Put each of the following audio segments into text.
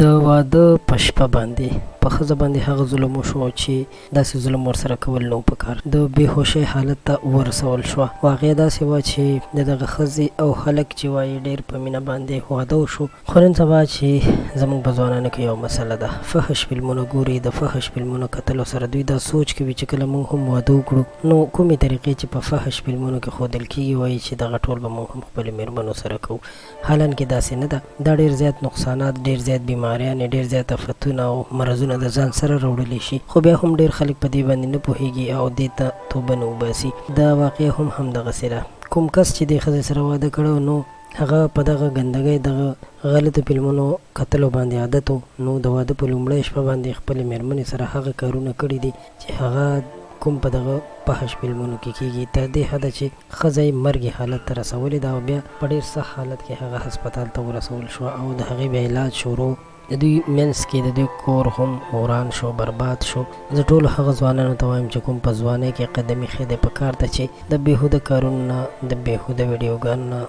د واده په شپه باندې په ښځه باندې هغه ظلم وشو چې داسې ظلم ورسره کول نه پکار. د بېهوشۍ حالت ته ورسول شوه. واقعه داسې وه چې د دغه ښځې او هلک چې وایي ډېر په مینه باندې واده وشو. خو نن سبا چې زموږ په ځوانانو کې یو مسله ده، فحش فلمونه ګوري. د فحش فلمونو کتلو سره دوی دا سوچ کوي چې کله موږ هم واده وکړو نو کومې طریقې چې په فحش فلمونو کې ښودل کېږي وایي چې دغه ټول به موږ هم خپلې مېرمنو سره کوو. حالانکې داسې نه ده. دا ډېر زیات نقصانات، ډېر زیات بیماریانې، ډېر زیات آفتونه او مرضونه د ځان سره راوړلی شي. خو بیا هم ډېر خلک په دې باندې نه پوهېږي او دې ته توبه نه وباسي. دا واقعه هم همدغسې ده. کوم کس چې دې ښځې سره واده کړی نو هغه په دغه ګندګۍ، دغه غلطو فلمونو کتلو باندې عادت و، نو د واده په لومړۍ شپه باندې خپلې مېرمنې سره هغه کارونه کړي دي چې هغه کوم په دغه فحش فلمونو کې کېږي، تر دې حده چې ښځه یې مرګي حالت ته رسولې ده او بیا په ډېر سخت حالت کې هغه هسپتال ته ورسول شوه او د هغې بیا علاج شروع. د دوی منځ کې د دوی کور هم وران شو، برباد شو. زه ټولو هغه ځوانانو ته وایم چې کوم په ځوانۍ کې قدم ایښی دی، په کار ده چې د بېهوده کارونو نه، د بېهوده ویډیوګانو نه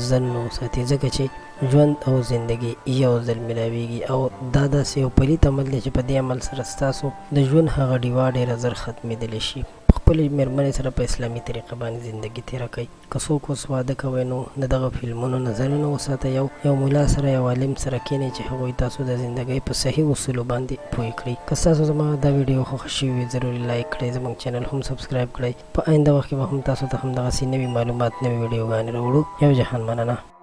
ځان وساتي، ځکه چې ژوند او زندگی یو ځل میلاویږي او دا داسې یو پلیت عمل دی چې په دې عمل سره ستاسو د ژوند هغه ډیوه ډېره زر ختمېدلی شي. خپلې مېرمنې سره په اسلامي طریقه باندې زندگی تېره کوئ. که څوک اوس واده کوئ نو د دغه فلمونو نه ځانونه وساتئ. یو ملا سره، یو عالم سره کښېنئ چې هغوی تاسو د زندګۍ په صحیح اصولو باندې پوه کړي. که ستاسو زما دا ویډیو خوښه شوې وي ضروري لایک کړئ، زموږ چینل هم سبسکرایب کړئ. په آینده وخت کې به هم تاسو ته همدغسې نوي معلومات، نوي ویډیوګانې راوړو. یو جهان مننه.